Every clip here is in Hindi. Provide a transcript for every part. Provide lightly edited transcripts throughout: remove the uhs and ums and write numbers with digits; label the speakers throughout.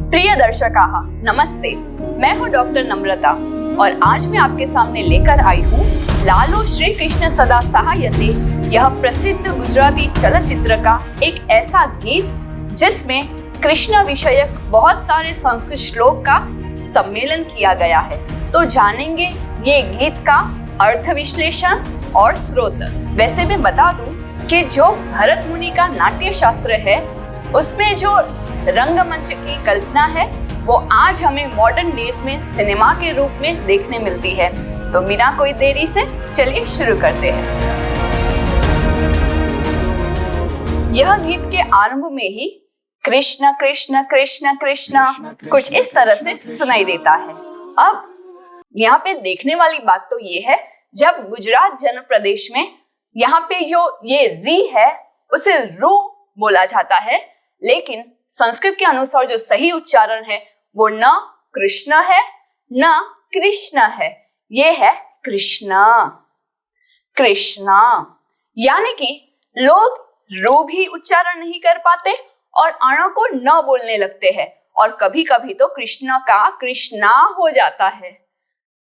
Speaker 1: प्रिय दर्शकाः, नमस्ते। मैं हूँ डॉक्टर नम्रता और आज मैं आपके सामने लेकर आई हूँ लालो श्री कृष्ण सदा सहायते, यह प्रसिद्ध गुजराती चलचित्र का एक ऐसा गीत जिसमें कृष्ण विषयक बहुत सारे संस्कृत श्लोक का सम्मेलन किया गया है। तो जानेंगे ये गीत का अर्थ विश्लेषण और स्रोत। वैसे मैं बता दूं कि जो भरत मुनि का नाट्य शास्त्र है उसमें जो रंगमंच की कल्पना है वो आज हमें मॉडर्न डेज में सिनेमा के रूप में देखने मिलती है। तो बिना कोई देरी से चलिए शुरू करते हैं। यह गीत के आरंभ में ही कृष्ण कृष्ण कृष्ण कृष्ण कुछ इस तरह से सुनाई देता है। अब यहाँ पे देखने वाली बात तो ये है, जब गुजरात जन प्रदेश में यहाँ पे जो ये री है उसे रू बोला जाता है, लेकिन संस्कृत के अनुसार जो सही उच्चारण है वो न कृष्ण है न कृष्ण है, ये है कृष्णा कृष्णा। यानी कि लोग रू भी उच्चारण नहीं कर पाते और अण को न बोलने लगते हैं और कभी कभी तो कृष्ण का कृष्णा हो जाता है।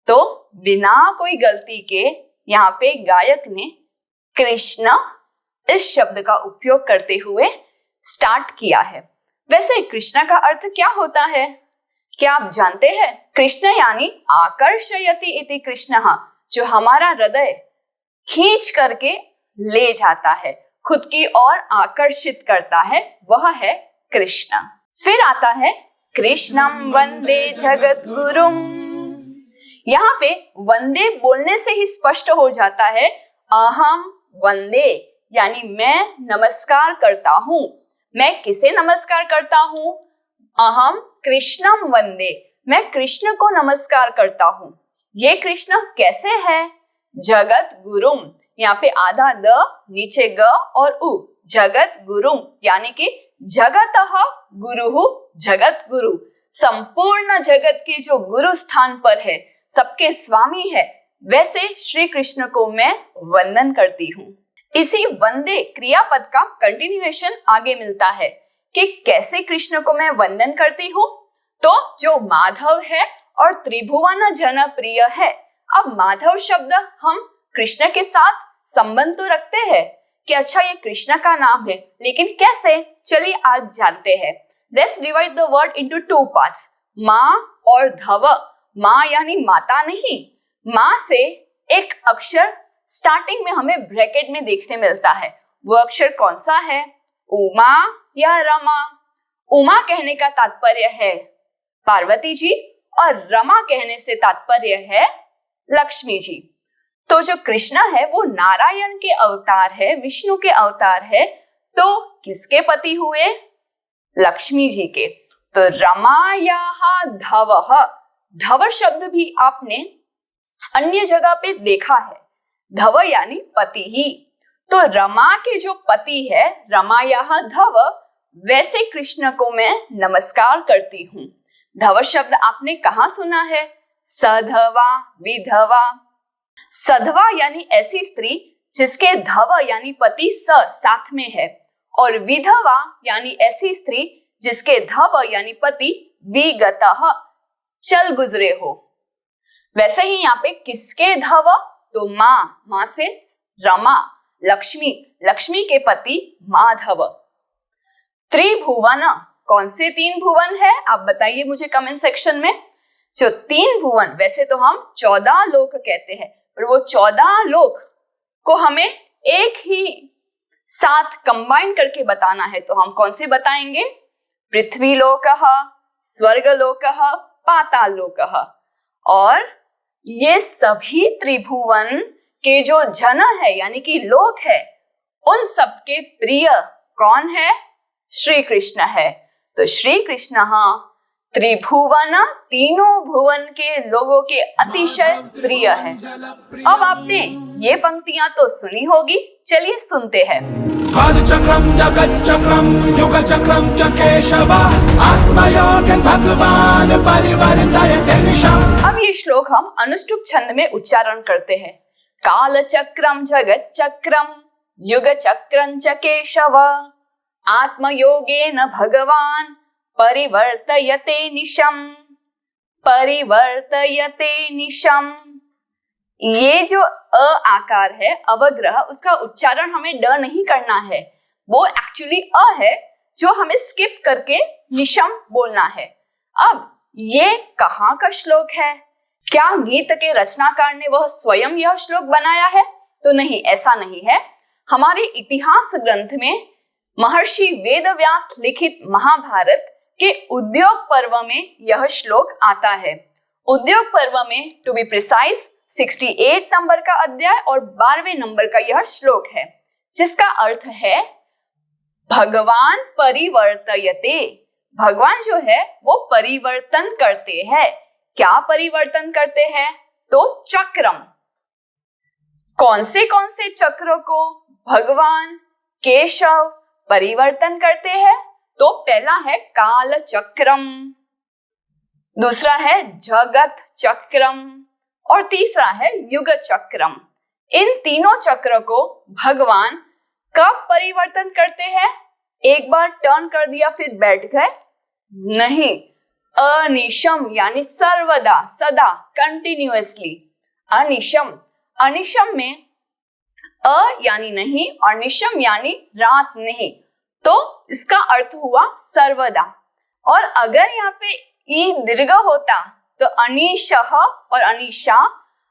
Speaker 1: तो बिना कोई गलती के यहाँ पे गायक ने कृष्ण इस शब्द का उपयोग करते हुए स्टार्ट किया है। वैसे कृष्ण का अर्थ क्या होता है, क्या आप जानते हैं? कृष्ण यानी आकर्षयति इति कृष्णः, जो हमारा हृदय खींच करके ले जाता है, खुद की ओर आकर्षित करता है, वह है कृष्ण। फिर आता है कृष्णम वंदे जगत गुरुम। यहाँ पे वंदे बोलने से ही स्पष्ट हो जाता है अहम वंदे, यानी मैं नमस्कार करता हूँ। मैं किसे नमस्कार करता हूँ? अहम कृष्णम वंदे, मैं कृष्ण को नमस्कार करता हूँ। ये कृष्ण कैसे है? जगत गुरुम, यहाँ पे आधा द नीचे ग और उ, जगत गुरुम यानी कि जगतः गुरुहु, जगत गुरु, संपूर्ण जगत के जो गुरु स्थान पर है, सबके स्वामी है, वैसे श्री कृष्ण को मैं वंदन करती हूँ। इसी वंदे क्रियापद का कंटिन्यूएशन आगे मिलता है कि कैसे कृष्ण को मैं वंदन करती हूँ। तो जो माधव है और त्रिभुवन जन प्रिय है। अब माधव शब्द हम कृष्ण के साथ संबंध तो रखते हैं कि अच्छा ये कृष्ण का नाम है, लेकिन कैसे, चलिए आज जानते हैं। Let's divide the word into two parts, माँ और धव। माँ यानी माता नहीं, माँ से एक अक्षर स्टार्टिंग में हमें ब्रैकेट में देखने मिलता है। वो अक्षर कौन सा है? उमा या रमा? उमा कहने का तात्पर्य है पार्वती जी और रमा कहने से तात्पर्य है लक्ष्मी जी। तो जो कृष्ण है वो नारायण के अवतार है, विष्णु के अवतार है, तो किसके पति हुए? लक्ष्मी जी के। तो रमायाः धवः, धव शब्द भी आपने अन्य जगह पे देखा है, धव यानी पति ही। तो रमा के जो पति है रमायाः धव, वैसे कृष्ण को मैं नमस्कार करती हूँ। धव शब्द आपने कहाँ सुना है? सधवा, विधवा। सधवा यानी ऐसी स्त्री जिसके धव यानी पति स साथ में है, और विधवा यानी ऐसी स्त्री जिसके धव यानी पति विगतः चल गुजरे हो। वैसे ही यहाँ पे किसके धव? तो माँ से रमा, लक्ष्मी, लक्ष्मी के पति माधव। त्रिभुवन, कौन से तीन भुवन है आप बताइए मुझे कमेंट सेक्शन में। जो तीन भुवन, वैसे तो हम 14 लोक कहते हैं, पर वो 14 लोक को हमें एक ही साथ कंबाइन करके बताना है, तो हम कौन से बताएंगे? पृथ्वी लोकः, स्वर्ग लोकः, पाताल लोकः। और ये सभी त्रिभुवन के जो जन है यानी कि लोक है, उन सबके प्रिय कौन है? श्री कृष्ण है। तो श्री कृष्ण त्रिभुवन, तीनों भुवन के लोगों के अतिशय प्रिय है। अब आपने ये पंक्तियां तो सुनी होगी, चलिए सुनते हैं।
Speaker 2: चक्रम जगत चक्रम युग चक्रम च केशव आत्मयोगेन भगवान परिवर्तयते निशम।
Speaker 1: अब ये श्लोक हम अनुष्टुप छंद में उच्चारण करते हैं। काल चक्रम जगत चक्रम युग चक्रम च केशव आत्मयोगेन भगवान परिवर्तयते निशम, परिवर्तयते निशम। ये जो अ आकार है अवग्रह, उसका उच्चारण हमें ड नहीं करना है, वो एक्चुअली अ है जो हमें स्किप करके निशम बोलना है। अब ये कहाँ का श्लोक है? क्या गीत के रचनाकार ने वह स्वयं यह श्लोक बनाया है? तो नहीं, ऐसा नहीं है। हमारे इतिहास ग्रंथ में महर्षि वेदव्यास लिखित महाभारत के उद्योग पर्व में यह श्लोक आता है। उद्योग पर्व में टू बी प्रिसाइज 68 नंबर का अध्याय और 12वें नंबर का यह श्लोक है, जिसका अर्थ है भगवान परिवर्तयते। भगवान जो है वो परिवर्तन करते हैं। क्या परिवर्तन करते हैं? तो चक्रम। कौन से चक्रों को भगवान केशव परिवर्तन करते हैं? तो पहला है काल चक्रम, दूसरा है जगत चक्रम और तीसरा है युग चक्रम। इन तीनों चक्र को भगवान कब परिवर्तन करते हैं? एक बार टर्न कर दिया फिर बैठ गए? नहीं, अनिशम यानी सर्वदा, सदा, कंटिन्यूअसली। अनिशम, अनिशम में अ यानी नहीं और निशम यानी रात नहीं, तो इसका अर्थ हुआ सर्वदा। और अगर यहाँ पे ई दीर्घ होता तो अनीशह और अनीशा,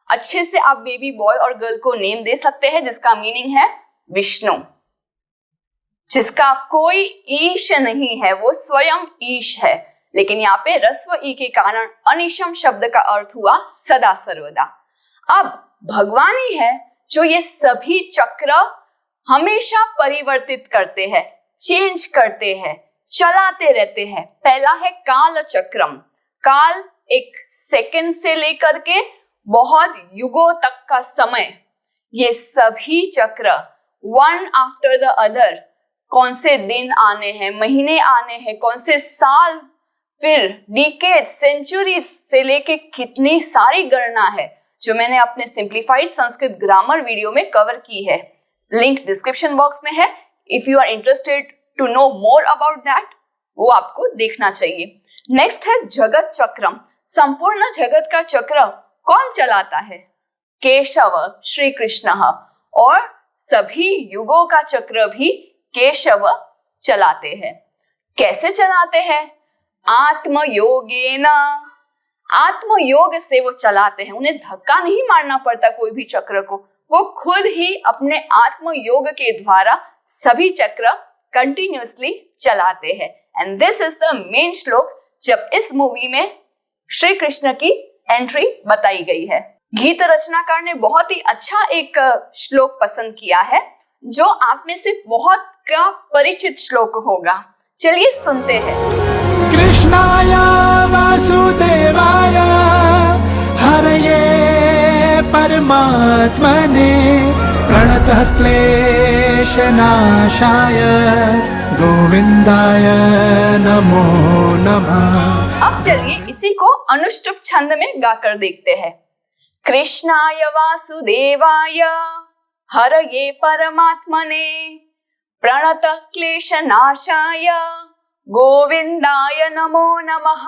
Speaker 1: अच्छे से आप बेबी बॉय और गर्ल को नेम दे सकते हैं जिसका मीनिंग है विष्णु, जिसका कोई ईश नहीं है, वो स्वयं ईश है। लेकिन यहाँ पे रस्व ई के कारण अनिशम शब्द का अर्थ हुआ सदा सर्वदा। अब भगवान ही है जो ये सभी चक्र हमेशा परिवर्तित करते हैं, चेंज करते हैं, चलाते रहते हैं। पहला है काल चक्रम। काल एक सेकंड से लेकर के बहुत युगों तक का समय, ये सभी चक्र वन आफ्टर द अदर, कौन से दिन आने हैं, महीने आने हैं, कौन से साल, फिर डिकेड, सेंचुरीज से लेके कितनी सारी गणना है जो मैंने अपने सिंप्लीफाइड संस्कृत ग्रामर वीडियो में कवर की है। लिंक डिस्क्रिप्शन बॉक्स में है। If you are interested to know more about that, वो आपको देखना चाहिए। नेक्स्ट है जगत चक्रम। संपूर्ण जगत का चक्र कौन चलाता है? केशव, श्री कृष्ण। और सभी युगों का चक्र भी केशव चलाते हैं। कैसे चलाते हैं? आत्मयोगेन, आत्मयोग से वो चलाते हैं। उन्हें धक्का नहीं मारना पड़ता कोई भी चक्र को, वो खुद ही अपने आत्मयोग के द्वारा सभी चक्र कंटिन्यूअसली चलाते हैं। And this is the main श्लोक जब इस मूवी में श्री कृष्ण की एंट्री बताई गई है। गीत रचनाकार ने बहुत ही अच्छा एक श्लोक पसंद किया है जो आप में से बहुत का परिचित श्लोक होगा। चलिए सुनते हैं।
Speaker 2: कृष्णाय वासुदेवाय हरये परमात्मने प्रणतः क्लेशनाशाय गोविंदाय नमो नमः।
Speaker 1: अब चलिए इसी को अनुष्टुप छंद में गाकर देखते हैं। कृष्णाय वासुदेवाय हरये परमात्मने प्रणतः क्लेशनाशाय गोविंदाय नमो नमः।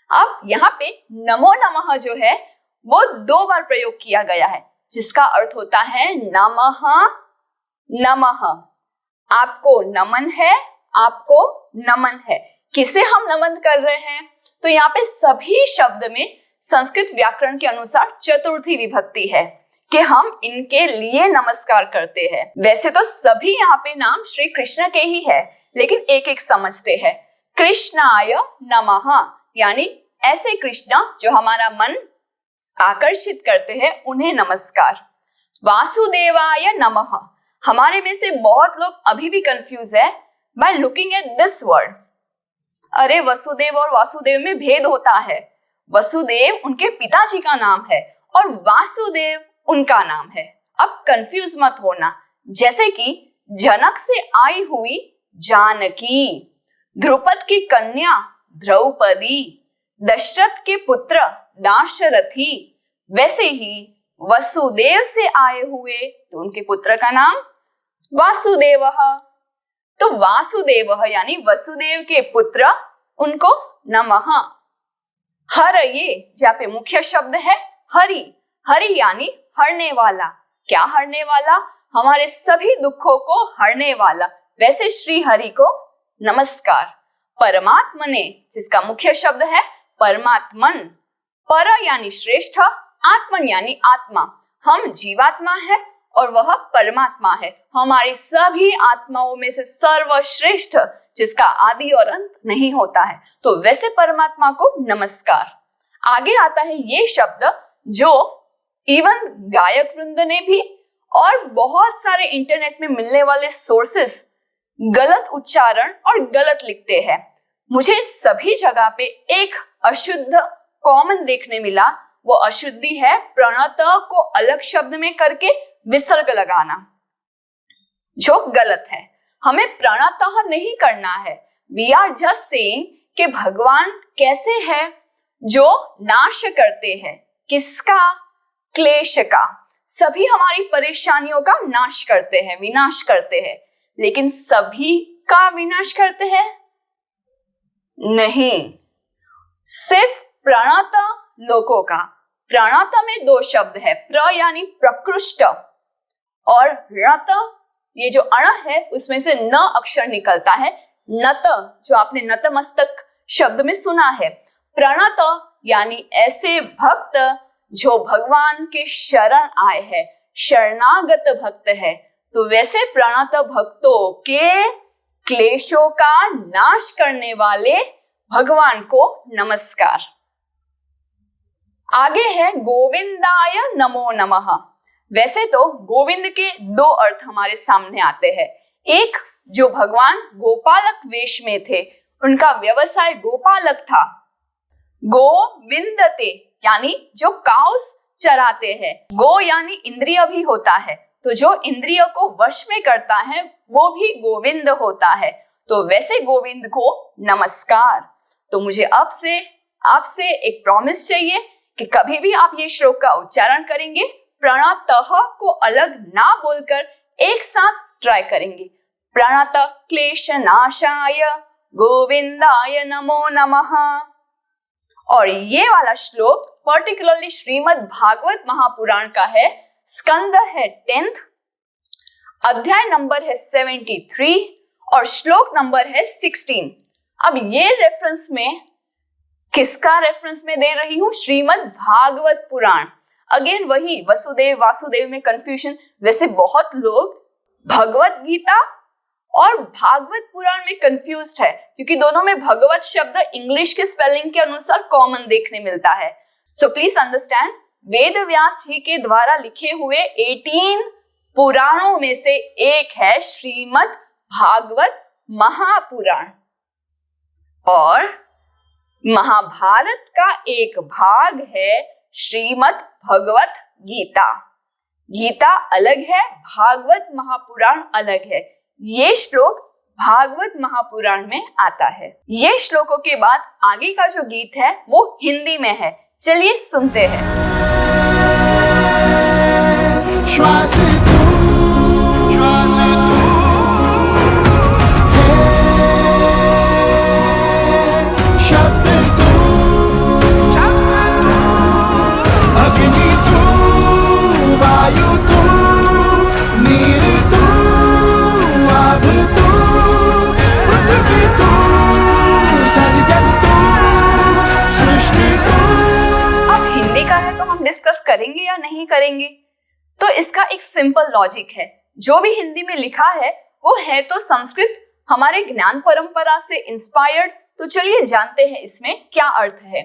Speaker 1: अब यहाँ पे नमो नमः जो है वो 2 बार प्रयोग किया गया है, जिसका अर्थ होता है नमः नमः। आपको नमन है, आपको नमन है। किसे हम नमन कर रहे हैं? तो यहाँ पे सभी शब्द में संस्कृत व्याकरण के अनुसार चतुर्थी विभक्ति है कि हम इनके लिए नमस्कार करते हैं। वैसे तो सभी यहाँ पे नाम श्री कृष्ण के ही है, लेकिन एक एक समझते हैं। कृष्णाय नमः यानी ऐसे कृष्ण जो हमारा मन आकर्षित करते हैं, उन्हें नमस्कार। वासुदेवाय नमः। हमारे में से बहुत लोग अभी भी कंफ्यूज है by looking at this word. अरे वसुदेव और वासुदेव में भेद होता है। वसुदेव उनके पिताजी का नाम है और वासुदेव उनका नाम है। अब कंफ्यूज मत होना। जैसे कि जनक से आई हुई जानकी, ध्रुपद की कन्या द्रौपदी, दशरथ के पुत्र दाशरथी, वैसे ही वसुदेव से आए हुए तो उनके पुत्र का नाम वासुदेव। तो वासुदेव यानी वसुदेव के पुत्र उनको नमः। हरये जहाँ पे मुख्य शब्द है हरि, हरि यानी हरने वाला। क्या हरने वाला? हमारे सभी दुखों को हरने वाला, वैसे श्री हरि को नमस्कार। परमात्मने जिसका मुख्य शब्द है परमात्मन, पर यानी श्रेष्ठ, आत्मन यानी आत्मा। हम जीवात्मा है और वह परमात्मा है, हमारी सभी आत्माओं में से सर्वश्रेष्ठ, जिसका आदि और अंत नहीं होता है, तो वैसे परमात्मा को नमस्कार। आगे आता है ये शब्द जो इवन गायक वृंद ने भी और बहुत सारे इंटरनेट में मिलने वाले सोर्सेस गलत उच्चारण और गलत लिखते हैं। मुझे सभी जगह पे एक अशुद्ध कॉमन देखने मिला, वो अशुद्धि है प्रणत को अलग शब्द में करके विसर्ग लगाना, जो गलत है। हमें प्रणतः नहीं करना है। वी आर जस्ट सेइंग कि भगवान कैसे है जो नाश करते हैं। किसका? क्लेश का। सभी हमारी परेशानियों का नाश करते हैं, विनाश करते हैं, लेकिन सभी का विनाश करते हैं नहीं, सिर्फ प्रणत लोकों का। प्रणत में दो शब्द है, प्र यानी प्रकृष्ट और रत, ये जो अण है उसमें से न अक्षर निकलता है। नत जो आपने नतमस्तक शब्द में सुना है। प्रणत यानी ऐसे भक्त जो भगवान के शरण आए हैं, शरणागत भक्त है। तो वैसे प्रणत भक्तों के क्लेशों का नाश करने वाले भगवान को नमस्कार। आगे है गोविंदाय नमो नमः। वैसे तो गोविंद के दो अर्थ हमारे सामने आते हैं। एक, जो भगवान गोपालक वेश में थे, उनका व्यवसाय गोपालक था। गोविंदते यानी जो काउस चराते हैं। गो यानी इंद्रिय भी होता है, तो जो इंद्रिय को वश में करता है वो भी गोविंद होता है। तो वैसे गोविंद को नमस्कार। तो मुझे अब से आपसे एक प्रॉमिस चाहिए कि कभी भी आप ये श्लोक का उच्चारण करेंगे, प्रणतः को अलग ना बोलकर एक साथ ट्राई करेंगे। प्रणत क्लेश नाशाय गोविंदाय नमो नमः। और ये वाला श्लोक पर्टिकुलरली श्रीमद् भागवत महापुराण का है। स्कंद है 10th, अध्याय नंबर है 73 और श्लोक नंबर है 16। अब ये रेफरेंस में किसका रेफरेंस में दे रही हूं? श्रीमद् भागवत पुराण। अगेन वही वसुदेव वासुदेव में कंफ्यूजन। वैसे बहुत लोग भगवत गीता और भागवत पुराण में कंफ्यूज्ड है, क्योंकि दोनों में भगवत शब्द इंग्लिश के स्पेलिंग के अनुसार कॉमन देखने मिलता है। So please understand, Ved Vyas जी के द्वारा लिखे हुए 18 पुराणों में से एक है श्रीमद् भागवत महापुराण, और महाभारत का एक भाग है श्रीमद् भगवत गीता। गीता अलग है, भागवत महापुराण अलग है। ये श्लोक भागवत महापुराण में आता है। ये श्लोकों के बाद आगे का जो गीत है वो हिंदी में है। चलिए सुनते हैं।
Speaker 2: श्वास
Speaker 1: डिस्कस करेंगे या नहीं करेंगे, तो इसका एक सिंपल लॉजिक है। जो भी हिंदी में लिखा है वो है तो संस्कृत, हमारे ज्ञान परंपरा से इंस्पायर्ड। तो चलिए जानते हैं इसमें क्या अर्थ है।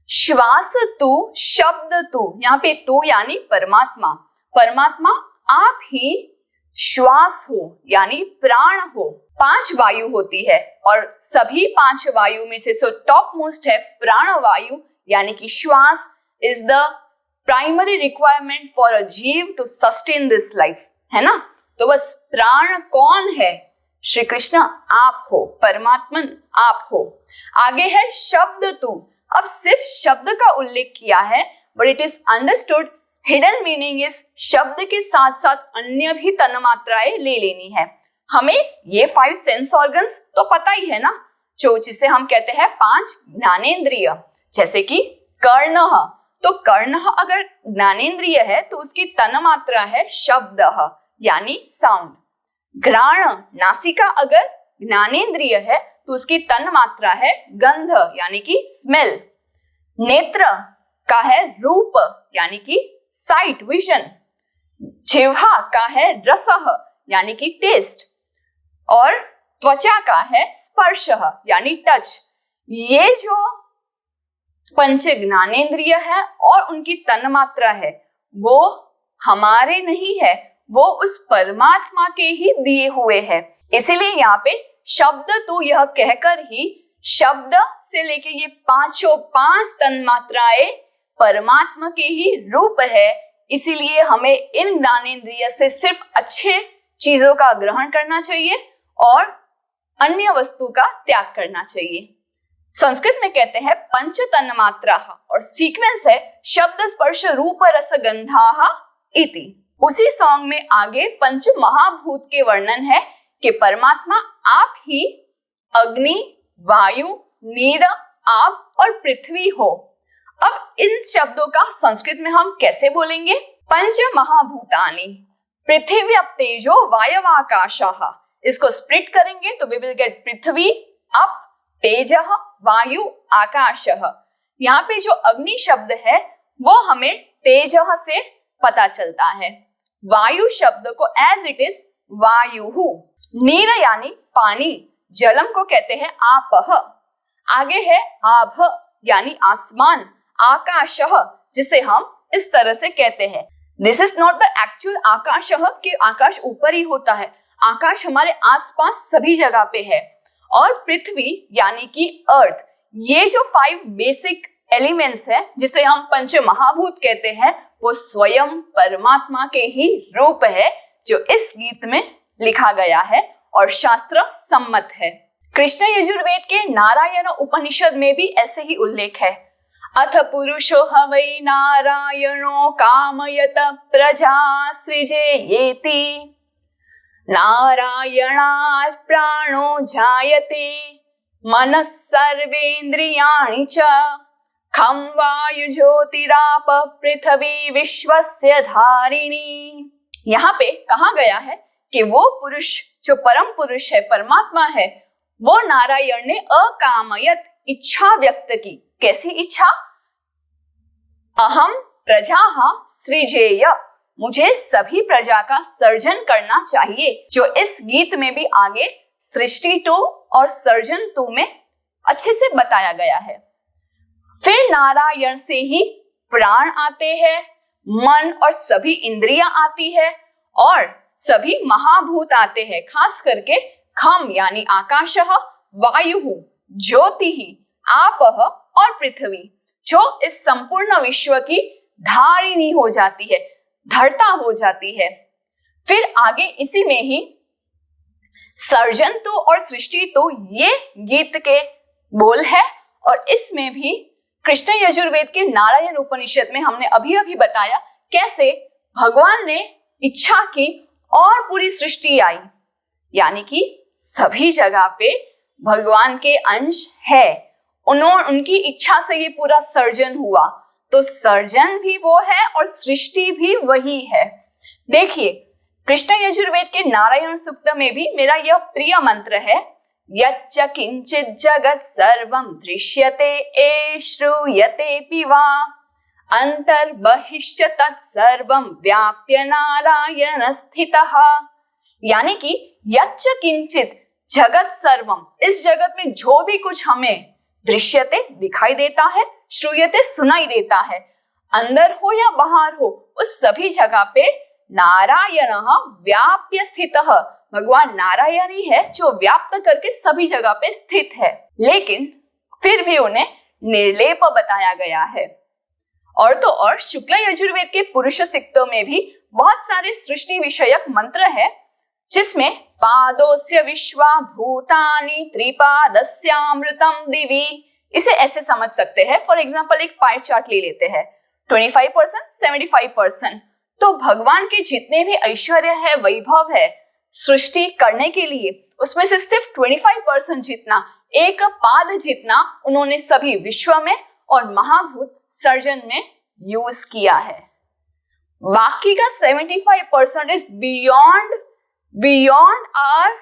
Speaker 1: श्वास तू, शब्द तू, यहाँ पे तू यानी परमात्मा। परमात्मा आप ही श्वास हो यानी प्राण हो। 5 वायु होती है और सभी 5 वायु में से टॉप मोस्ट है प्राण वायु, यानी कि श्वास is the primary requirement for a जीव to sustain this life, है ना। तो बस प्राण कौन है? श्री कृष्ण आप हो, परमात्मन आप हो। आगे है शब्द तू। अब सिर्फ शब्द का उल्लेख किया है, but it is understood hidden meaning is शब्द के साथ साथ अन्य भी तन्मात्राएं ले लेनी है। हमें ये 5 सेंस ऑर्गन्स तो पता ही है ना, जो जिसे हम कहते हैं 5 ज्ञानेंद्रिय, जैसे कि कर्ण, तो कर्ण अगर ज्ञानेंद्रिय है तो उसकी तन्मात्रा है शब्द यानी साउंड। घ्राण नासिका अगर ज्ञानेंद्रिय है तो उसकी तन्मात्रा है गंध यानी कि स्मेल। नेत्र का है रूप यानी कि साइट विजन। जिह्वा का है रस यानी कि टेस्ट। और त्वचा का है स्पर्श यानी टच। ये जो पंच ज्ञानेंद्रिय है और उनकी तन्मात्रा है वो हमारे नहीं है, वो उस परमात्मा के ही दिए हुए हैं। इसीलिए यहाँ पे शब्द तो यह कहकर ही शब्द से लेके ये 5 तन्मात्राएं परमात्मा के ही रूप है। इसीलिए हमें इन ज्ञानेंद्रिय से सिर्फ अच्छे चीजों का ग्रहण करना चाहिए और अन्य वस्तु का त्याग करना चाहिए। संस्कृत में कहते हैं पंच तन्मात्रा और सीक्वेंस है शब्द स्पर्श रूप रस गंधा इति। उसी सॉन्ग में आगे पंच महाभूत के वर्णन है कि परमात्मा आप ही अग्नि, वायु, नीर, आप और पृथ्वी हो। अब इन शब्दों का संस्कृत में हम कैसे बोलेंगे? पंच महाभूतानि पृथ्वी अप तेजो वायवाकाशः। इसको स्प्लिट करेंगे तो वी विल गेट पृथ्वी अप तेजः वायु आकाशः। यहाँ पे जो अग्नि शब्द है वो हमें तेजः से पता चलता है। वायु शब्द को एज इट इज वायुः। नीर यानी पानी, जलम को कहते हैं आपः। आगे है आभ यानी आसमान, आकाशः जिसे हम इस तरह से कहते हैं। This is not the actual आकाशः कि आकाश ऊपर ही होता है, आकाश हमारे आसपास सभी जगह पे है। और पृथ्वी यानी कि अर्थ, ये जो 5 बेसिक एलिमेंट्स है जिसे हम पंच महाभूत कहते हैं वो स्वयं परमात्मा के ही रूप है जो इस गीत में लिखा गया है और शास्त्र सम्मत है। कृष्ण यजुर्वेद के नारायण उपनिषद में भी ऐसे ही उल्लेख है। अथ पुरुषो हवै नारायणो कामयत प्रजा सृजेयेति। नारायणात् प्राणो जायते मनः सर्वेन्द्रियाणि च खं वायु ज्योतिराप पृथ्वी विश्वस्य धारिणी। यहाँ पे कहा गया है कि वो पुरुष जो परम पुरुष है, परमात्मा है, वो नारायण ने अकामयत इच्छा व्यक्त की। कैसी इच्छा? अहम प्रजा सृजेय, मुझे सभी प्रजा का सर्जन करना चाहिए, जो इस गीत में भी आगे सृष्टि 2 और सर्जन 2 में अच्छे से बताया गया है। फिर नारायण से ही प्राण आते हैं, मन और सभी इंद्रियां आती है और सभी महाभूत आते हैं, खास करके खम यानी आकाशः, वायुः, ज्योतिः, आपः और पृथ्वी, जो इस संपूर्ण विश्व की धारिणी हो जाती है, धरता हो जाती है। फिर आगे इसी में ही सर्जन 2 और सृष्टि 2 ये गीत के बोल है और इसमें भी कृष्ण यजुर्वेद के नारायण उपनिषद में हमने अभी अभी बताया कैसे भगवान ने इच्छा की और पूरी सृष्टि आई, यानी कि सभी जगह पे भगवान के अंश है। उनकी इच्छा से ये पूरा सर्जन हुआ, तो सर्जन भी वो है और सृष्टि भी वही है। देखिए कृष्ण यजुर्वेद के नारायण सूक्त में भी मेरा यह प्रिय मंत्र है, यच्च किंचित् जगत् सर्वं दृश्यते ए श्रूयते पिवा अंतर्बहिश्च तत्सर्वं व्याप्य नारायण स्थितः। यानी कि यच्च किंचित् जगत सर्वम, इस जगत में जो भी कुछ हमें दृश्यते दिखाई देता है, श्रूयते सुनाई देता है, अंदर हो या बाहर हो, उस सभी जगह पे नारायण व्याप्य स्थितः, भगवान नारायण ही है जो व्याप्त करके सभी जगह पे स्थित है। लेकिन फिर भी उन्हें निर्लेप बताया गया है। और तो और शुक्ल यजुर्वेद के पुरुष सिक्तों में भी बहुत सारे सृष्टि विषयक मंत्र है, जिसमें पादोस्य विश्वा भूतानि त्रिपादस्यामृतम दिवि, इसे ऐसे समझ सकते हैं। फॉर एग्जाम्पल एक पाई चार्ट ले लेते हैं, 25%, 75%। तो भगवान के जितने भी ऐश्वर्य है, वैभव है सृष्टि करने के लिए, उसमें से सिर्फ 25% जितना एक पाद जितना उन्होंने सभी विश्व में और महाभूत सर्जन में यूज किया है। बाकी का 75% is beyond our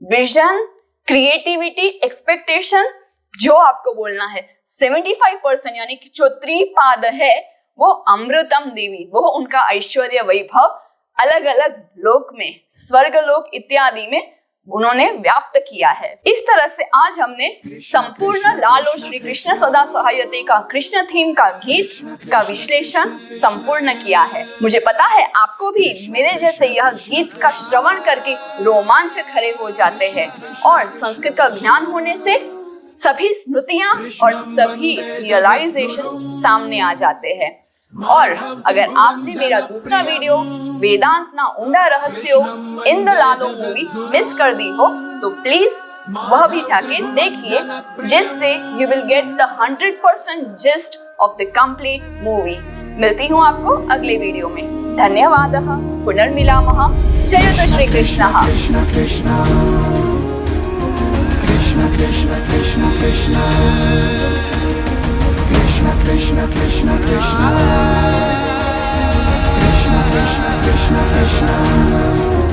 Speaker 1: vision, creativity, expectation. जो आपको बोलना है 75% यानी कि जो त्रिपाद है वो अमृतम देवी, वो उनका ऐश्वर्य वैभव अलग अलग लोक में, स्वर्ग लोक इत्यादि में उन्होंने व्याप्त किया है। इस तरह से आज हमने संपूर्ण लालो श्री कृष्ण सदा सहायते का कृष्ण थीम का गीत का विश्लेषण संपूर्ण किया है। मुझे पता है आपको भी मेरे जैसे यह गीत का श्रवण करके रोमांच खड़े हो जाते हैं और संस्कृत का ज्ञान होने से सभी स्मृतियां और सभी रियलाइजेशन सामने आ जाते हैं। और अगर आपने मेरा दूसरा वीडियो वेदांत ना ऊंडा रहस्यो इन द लालो मूवी मिस कर दी हो तो प्लीज वह भी जाके देखिए, जिससे you will get the 100% gist of the complete movie. मिलती हूँ आपको अगले वीडियो में। धन्यवादः। पुनर्मिलामः। जयतु श्री कृष्णः।
Speaker 2: Krishna Krishna